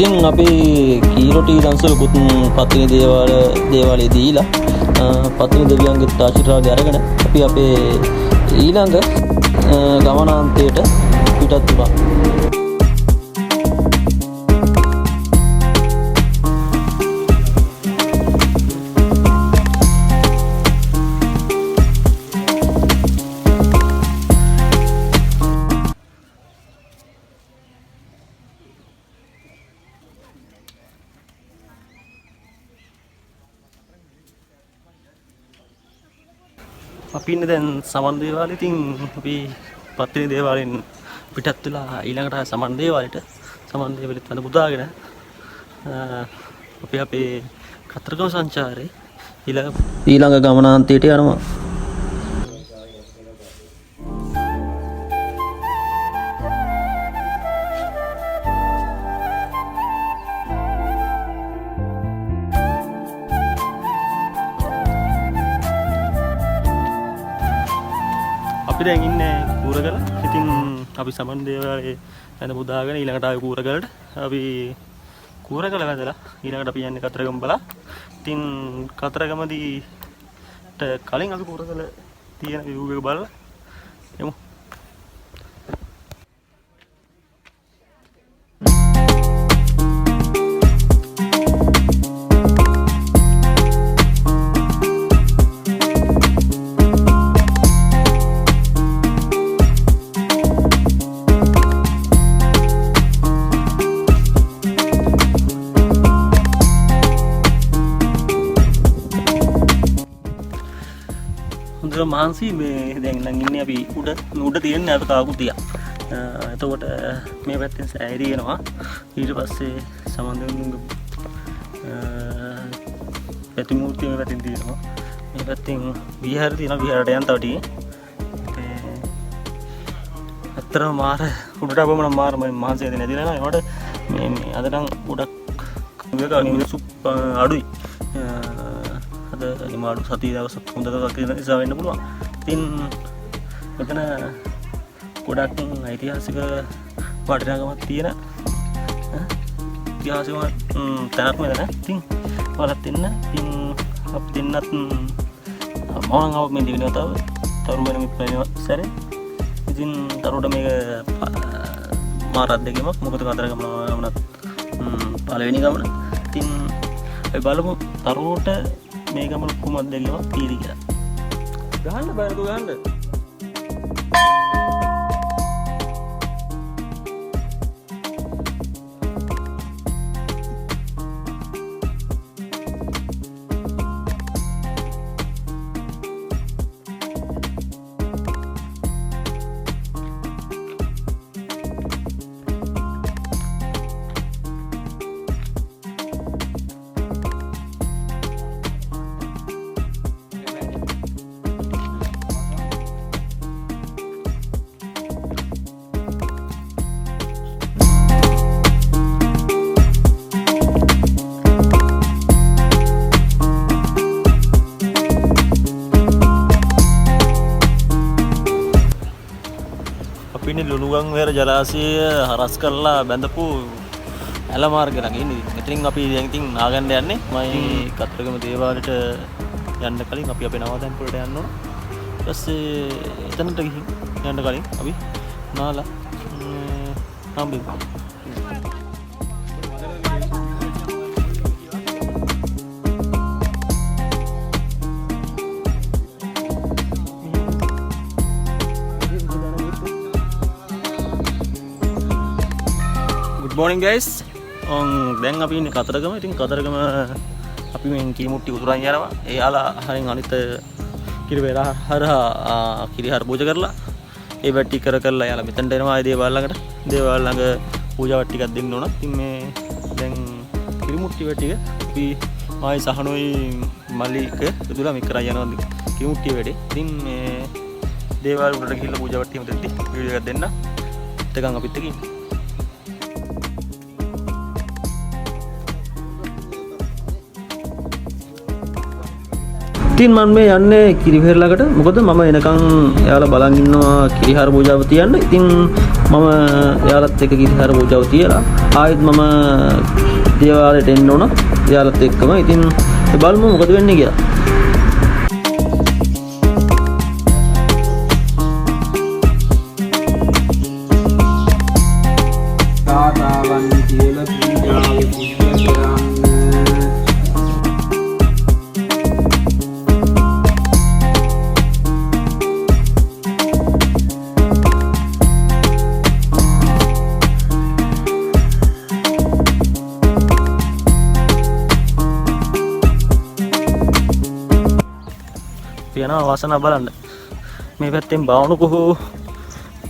ඉතින් අපි කීරොටි දන්සලකුත් පත්තිනි දේවාලයේ දීලා පත්තිනි දෙවියන්ගේ ආශිර්වාදය අරගෙන අපි අපේ ඊළඟ ගමනාන්තයට පිටත් වුණා. අපි ඉන්නේ දැන් සමන් දේවාලේ. ඉතින් අපි පත්තිනි දේවාලෙන් පිටත් වෙලා ඊළඟට සමන් දේවාලෙට වඳ පුදාගෙන අපි අපේ කතරගම සංචාරේ ඊළඟ ගමනාන්තයට යනවා. අපි දැන් ඉන්නේ කූරගල. ඉතින් අපි සමන් දේවාලේ වැඳ පුදාගෙන ඊළඟට ආවේ කූරගලට. අපි කූරගල වැඳලා ඊළඟට අපි යන්නේ කතරගම බලා. ඉතින් කතරගමදී කලින් අපි කූරගල තියෙන view එක බලලා යමු. මහන්සි මේ දැන් නම් ඉන්නේ අපි උඩ තියෙන අපේ කාකුතිය. එතකොට මේ පැත්තෙන් සෑරි එනවා. ඊට පස්සේ සමන්දෙනුගේ ප්‍රතිමූර්තිය මේ පැත්තෙන් තියෙනවා. මේ පැත්තෙන් විහාර තියෙනවා. විහාරයට යන්න තව ටිකක්. අතරම මාර උඩට අපම මාර මහන්සි දෙන්නේ නැති නේද? ඒකට මේ අද නම් ගොඩක් අඩුයි. නිමාඩු සතිය දවසක් හොඳ දවසක් නිසා වෙන්න පුළුවන්. ඉතින් මෙතන ගොඩක් ඓතිහාසික වටිනාකමක් තියෙන ඉතිහාසික තැනක් මෙතන. ඉතින් ඔයාලත් එන්න. ඉතින් අපි දෙන්නත් මොනවා ආව මේ දිනවල තරු වෙන මිත්‍රයෝ සැරේ. ඉතින් තරුට මේක මාරත් දෙකමක්. මොකද කතරගම වුණත් පළවෙනි ගමන. ඉතින් අපි බලමු තරුවට මේ ගමන කුමක් දෙලියක් තීරි කියලා. ගහන්න බයරකෝ ගහන්න. ලුණුගම් වෙර ජලාශය හරස් කරලා බැඳපු ඇල මාර්ග ළඟ ඉන්නේ. මෙතනින් අපි දැන් ඉතින් නාගන්න යන්නේ. මම කතරගම දේවාලයට යන්න කලින් අපි අපේ නවාතැන් වලට යන්න ඕන. ඊට පස්සේ එතනට ගිහින් යන්න කලින් අපි නාලා හම්බෙමු. Good morning guys. දැන් අපි ඉන්නේ කතරගම. ඉතින් කතරගම අපි මෙන් කිරිමුට්ටි උතුරන් යනවා. එයාලා හරින් අනිත් කිරිවේලා හරහා කිරිහාර පූජා කරලා ඒ වැටි කරලා එයාලා මෙතනට එනවා. ඒ දේවාල ළඟට. දේවාල ළඟ පූජාවක් ටිකක් දෙන්න ඕන. ඉතින් මේ දැන් කිරිමුට්ටි වැටික අපි මායි සහනෝයි මල්ලික දුලා මේ කරා යනවා කිරිමුට්ටි වැඩේ. ඉතින් මේ දේවාල වලට ගිහිල්ලා පූජාවක් ටික මෙතනදී වීඩියෝ එකක් දෙන්න. එතකන් අපිත් එක්ක ඉන්න. ඉතින් මම මේ යන්නේ කිරිවෙහෙර ළඟට. මොකද මම එනකන් එයාලා බලන් ඉන්නවා කිරිහාර පූජාව තියන්න. ඉතින් මම එයාලත් එක්ක කිරිහාර පූජාව තියලා ආයෙත් මම දේවාලයට එන්න ඕන. එයාලත් එක්කම. ඉතින් බලමු මොකද වෙන්නේ කියලා. යනවා වාසනාව බලන්න. මේ පැත්තෙන් බාවුණකෝ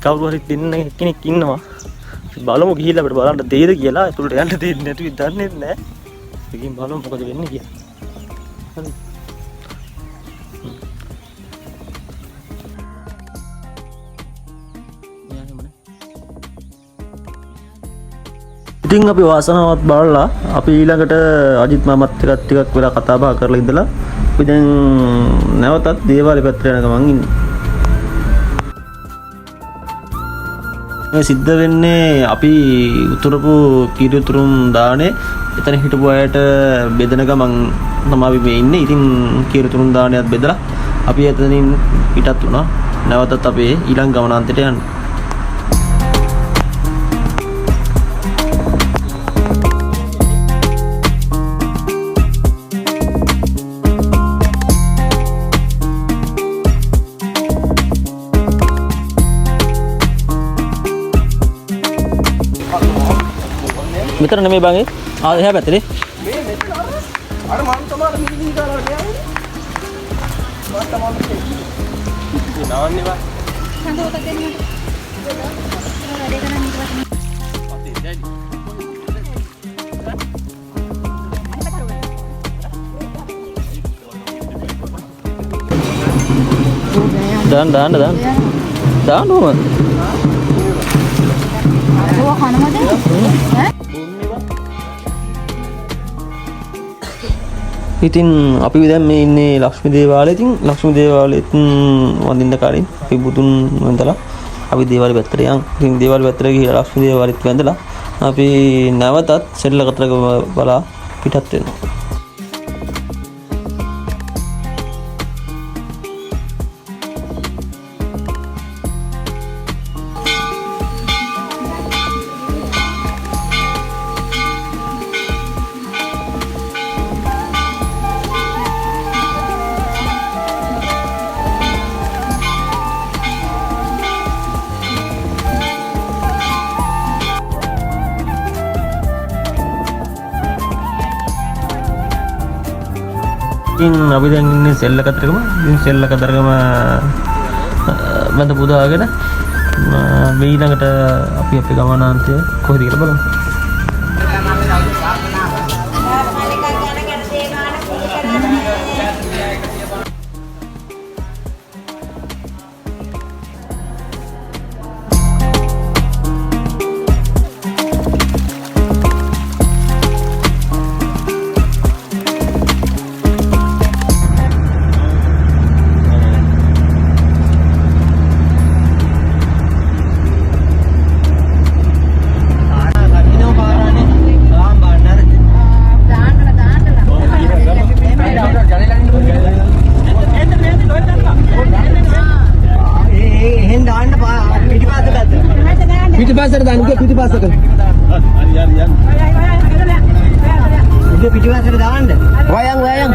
කවුරු හරි දෙන්න කෙනෙක් ඉන්නවා. බලමු ගිහිල්ලා අපිට බලන්න දෙයිද කියලා. ඒකට යන්න දෙන්නේ නැතුව දන්නේ නැහැ. ඉතින් බලමු මොකද වෙන්නේ කියලා. හරි. ඉතින් අපි වාසනාවත් බලලා අපි ඊළඟට අජිත් මාමත් එක්ක ටිකක් වෙලා කතා බහ කරලා ඉඳලා අපි දැන් නැවතත් දේවාලේ පැත්තට යන ගමන් ඉන්නේ. මේ සිද්ධ වෙන්නේ අපි උතුරපු කිරිතුරුම් දානේ එතන හිටපු අයට බෙදන ගමන් තමයි අපි මේ ඉන්නේ. ඉතින් කිරිතුරුම් දානයත් බෙදලා අපි එතනින් පිටත් වුණා. නැවතත් අපේ ඊළඟ ගමනාන්තයට යන්න. මෙතන නෙමෙයි බං ඒ. එහා පැත්තේ. මේ මෙතන අර මන් තමයි මිනිහ දාලා ගියානේ. මන් තමයි මේ නාන්නේ බා. සංගෝත දෙන්නට. වැඩේ කරන්න ඉතලා. අපේ දැයි. දාන්න ඕන. ඔය කනමද? ඈ? ඉතින් අපි දැන් මේ ඉන්නේ ලක්ෂ්මී දේවාලයේ. ඉතින් ලක්ෂ්මී දේවාලෙත් වඳින්න කලින් අපි බුදුන් වන්දලා අපි දේවාලෙ පැත්තට යන්. ඉතින් දේවාලෙ පැත්තට ගිහලා ලක්ෂ්මී දේවාලෙත් වැඳලා අපි නැවතත් සෙල්ලකතරක බලා පිටත් වෙනවා. ඉතින් අපි දැන් ඉන්නේ සෙල්ලකතරගම. ඉතින් සෙල්ලකතරගම මැද පුදාගෙන මේ ඊළඟට අපි අපේ ගමනාන්තය කොහෙද කියලා බලමු. පිටිපස්සට දාන්න කිය පිටිපස්සට. ඉතින් පිටිපස්සට දාන්න. වයන්.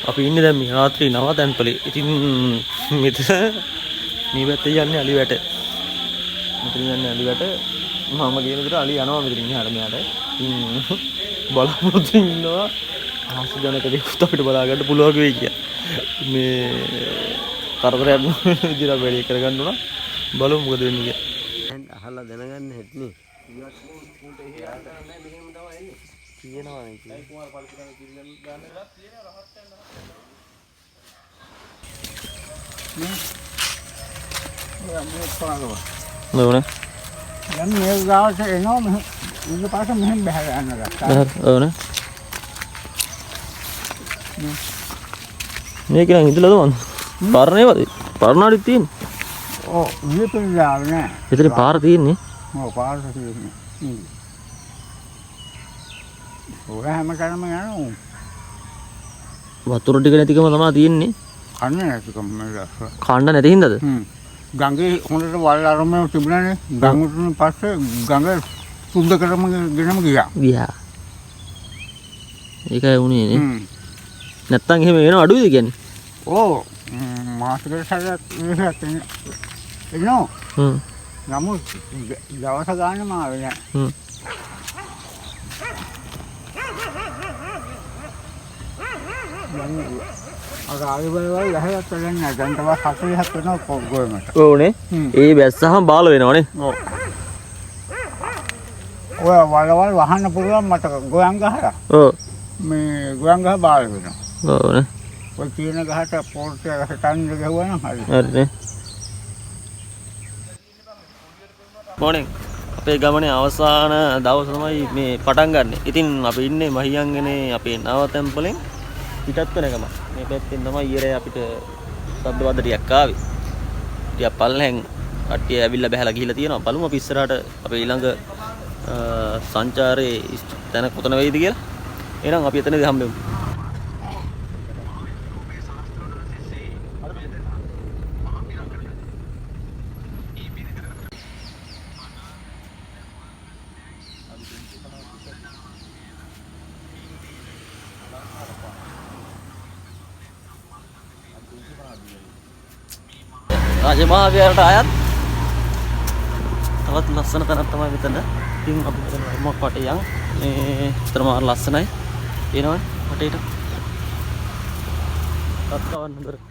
අපි ඉන්නේ දැන් මේ රාත්‍රී 9 තැන්පලේ. ඉතින් මෙතන මේ පැත්තේ යන්නේ අලිවැට. මෙතන යන්නේ අලිවැට. මම කියන විදිහට අලි යනවා මෙතනින් එහාට මෙහාට. ඉතින් බලාපොරොත්තු ඉන්නවා ආසජනක දේකුත් අපිට බලා ගන්න පුළුවන් වෙයි කියලා. මේ කරදරයක් විදිහට වැඩි කරගන්න උනා. බලමු මොකද වෙන්නේ කියලා. අහලා දැනගන්න හැටනේ. කියනවා නේ. නෝනේ. දැන් මේ ගාවට එනවා මෙහෙ ඊට පස්සේ මෙහෙන් බහලා යන්න ගත්තා. ඕනේ. මේක නම් ඉදලාද මන්? පරණේවද? පරණාඩි තියෙන්නේ. ඔව් මේ පිළිලාව නෑ. එතන පාර තියෙන්නේ. ඔව් පාර තියෙන්නේ. ඔය හැම කරම යනවා. වතුර ටික නැතිකම තමයි තියෙන්නේ. කන්නේ නැතිකම මේ කන්න නැති හින්දාද? ගඟේ හොඳට වල් අරමුණු තිබුණානේ. ගඟ උතුරෙන් පස්සේ ගඟ සුද්ධ කරම ගෙනම ගියා. ගියා. ඒකයි උනේ නේ. නැත්තම් එහෙම වෙනව අඩුයිද කියන්නේ? ඔව් මාසෙකට සැරයක් විතරක් එනවා. නමුත් දවස ගන්න මාවේ නෑ. අර ආයෙ බලවල් ලහයක් කරන්නේ නැහැ. දැන් තව 40ක් වෙනවා ගොයමට. ඕනේ. ඒ බැස්සහම බාල වෙනවනේ. ඔව්. ඔය වලවල් වහන්න පුළුවන් මට ගොයන් ගහලා. ඔව්. මේ ගොයන් ගහ බාල වෙනවා. ඕනේ. ඔය තියෙන ගහට පොල්ට් එක හිටන්න ගහුවා නම් හරි. හරිනේ. මොර්නිං. අපේ ගමනේ අවසාන දවස තමයි මේ පටන් ගන්න. ඉතින් අපි ඉන්නේ මහියංගනේ අපේ නවතැන්පලෙන් පිටත් වෙන ගම. මේ පැත්තෙන් තමයි ඊයේ අපිට සද්ද වද ටිකක් ආවේ. ටිකක් පල්ලෙන් කට්ටිය ඇවිල්ලා බහැලා ගිහිල්ලා තියෙනවා. බලමු අපි ඉස්සරහට අපේ ඊළඟ සංචාරයේ තැන කොතන වෙයිද කියලා. එහෙනම් අපි එතනදී හම්බෙමු. රජමාර්ගයට ආයත් තවත් ලස්සන තැනක් තමයි මෙතන. ඉතින් අපි මෙතන වර්මක් වටේ යන් මේ තරමාර ලස්සනයි. එනවනේ වටේට. තත්කවන්න හොඳට.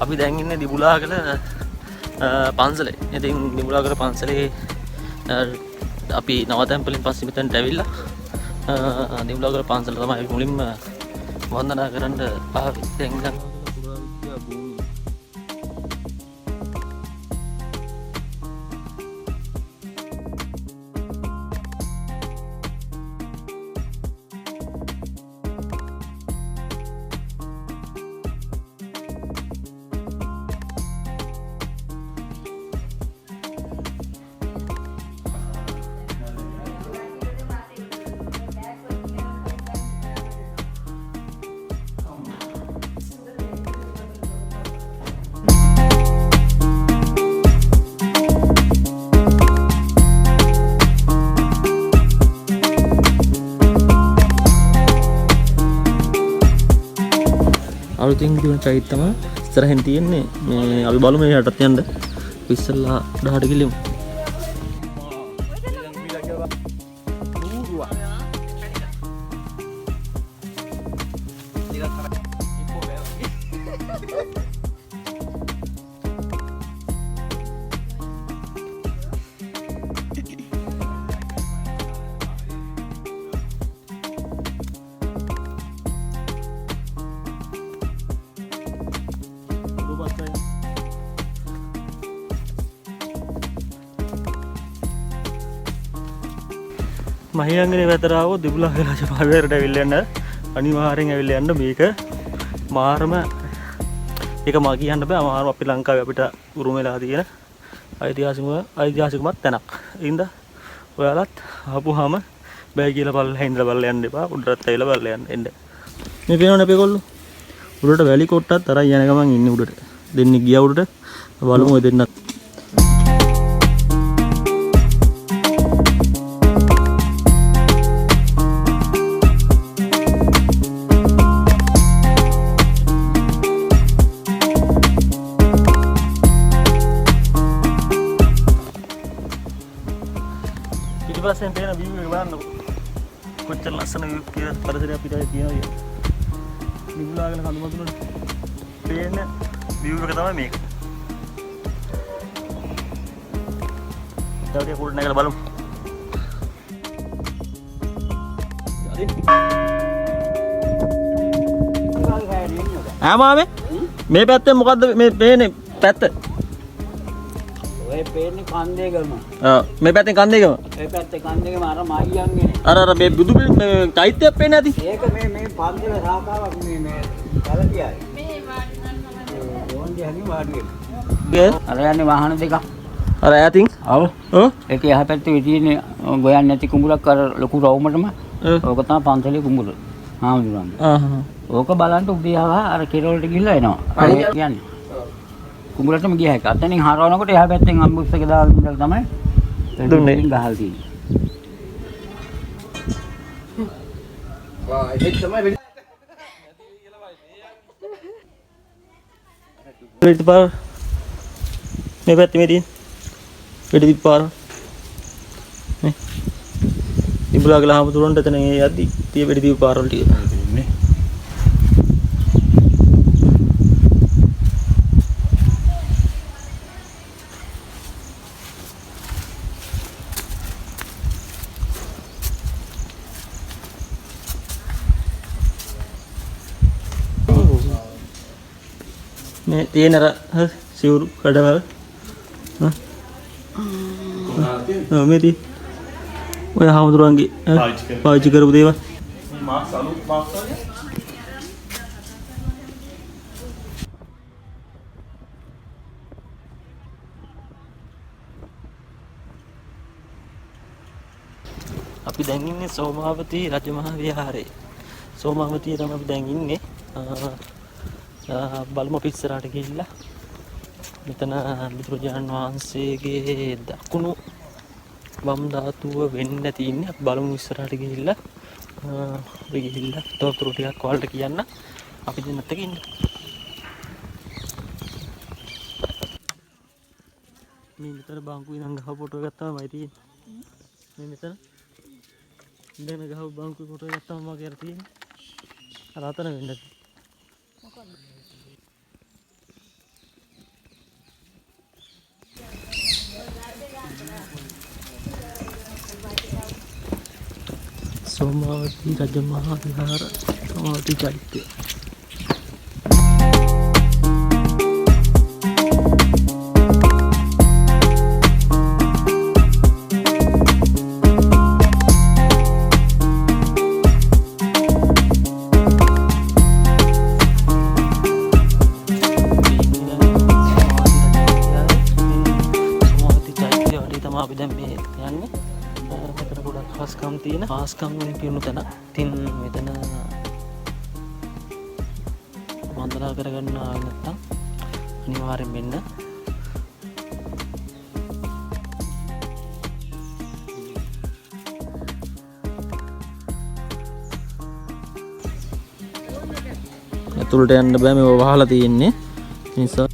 අපි දැන් ඉන්නේ දිබුලාගල පන්සලේ. ඉතින් දිබුලාගල පන්සලේ අපි නවතැන්පලින් පස්සේ මෙතනට ඇවිල්ලා දිබුලාගල පන්සල තමයි මුලින්ම වන්දනා කරන්න ආවේ. දැන් ඉඳන් අලුතින් කියන චෛත්‍ය තමයි ඉස්සරහින් තියෙන්නේ. මේ අපි බලමු මේ යටත් යන්න. ඉස්සල්ලා 18 කිලිමු. මහියංගනේ වැතර ආවොත් දිබුලාගල රජමාර්ගයට ඇවිල්ලා යන්න අනිවාර්යෙන් ඇවිල්ලා යන්න. මේක මාරම ඒක මා කියන්න බෑ. මාරම අපි ලංකාවේ අපිට උරුම වෙලා තියෙන ඓතිහාසිකමත් තැනක්. ඉතින්ද ඔයාලත් ආපුවාම බෑ කියලා බලලා ඉඳලා බලලා යන්න එපා. උඩට ඇවිල්ලා බලලා යන්න. මේ පේනවනේ අපේ කොල්ලෝ. උඩට වැලි කොට්ටත් තරයි යන ගමන් ඉන්නේ උඩට. දෙන්නේ ගියා උඩට. බලමු ඔය දෙන්නත්. ලස්සන පේන view එක බලන්නකො. කොච්චර ලස්සන view කියලා පරිසරය අපිට තියෙනවා කියලා. නිබුලාගෙන කඳු මතුනට පේන view එක තමයි මේක. තව ටික උඩ නැගලා බලමු. ආමාමේ මේ පැත්තේ මොකද්ද මේ පේන්නේ පැත්ත? ඔය පේන්නේ කන්දේගම. මේ පැත්තෙන් කන්දේගම. ඒ පැත්තේ කන්දේගම අර මායියන්ගේනේ. අර මේ බුදු මේ චෛත්‍යයක් පේන්නේ නැති. ඒක මේ පන්සල සාකාවක් මේ කලතියයි. මේ වාඩි ඕන්දේ හැමි වාඩි වෙන්න. අර යන්නේ වාහන දෙකක්. අර ඈතින්. ඔව්. ඔව්. ඒක එහා පැත්තේ තියෙන්නේ ගොයන් නැති කුඹුරක් අර ලොකු රවුමටම. ඕක තමයි පන්සලේ කුඹුර. හාමුදුරන්ගේ. ඕක බලන්න උදේ ආවා අර කෙරවලට ගිහිල්ලා එනවා. අර කියන්නේ. කුඹුරටම ගියා එක. අතනින් හරවනකොට එහා පැත්තෙන් අම්බුස් එක දාලා ඉඳලා තමයි දුන්නේ. ගහලා තියෙන්නේ. වා ඒක තමයි වෙන්නේ. වෙඩි පාර මේ පැත්තේ මේ තියෙන වෙඩි පාර නේ ඉබුලාගල හමුදුරන්ට එතන යද්දි tie වෙඩි දීප පාරවල ටික නේ. මේ තියෙන අර සිවුරු කඩවල මේ තියෙන ඔය හමුදුරන්ගේ පාවිච්චි කරපු දේවල් මාස් අලුත් මාස් වගේ අපි දැන් ඉන්නේ සෝමාවතී රජමහා විහාරයේ. සෝමාවතියේ තමයි අපි දැන් ඉන්නේ. බලමු අපි ඉස්සරහට ගිහිල්ලා මෙතන බුදුරජාණන් වහන්සේගේ දකුණු වම් ධාතුව වෙන්න තියෙන්නේ. අපි බලමු ඉස්සරහට ගිහිල්ලා අපි ගිහිල්ලා තොරතුරු ටිකක් ඔයාලට කියන්න. අපි දෙන්නත් එක්ක ඉන්න. මේ මෙතන බාංකුව ඉඳන් ගහ ෆොටෝ එකක් තමයි තියෙන්නේ. මේ මෙතන ඉඳන් ගහ බාංකුව ෆොටෝ එකක් තමයි මගේ අර තියෙන්නේ. අර අතන වෙන්න. සෝමාවතී රජමහා විහාර සෝමාවතී චෛත්‍ය. අපි දැන් මේ යන්නේ මෙතන ගොඩක් හාස්කම් තියෙන හාස්කම් වලින් පිරුණු තැන. ඉතින් මෙතන වන්දනා කරගන්න ආවේ නැත්තම් අනිවාර්යෙන් මෙන්න ඇතුළට යන්න බෑ මේව වහලා තියෙන්නේ. නිසා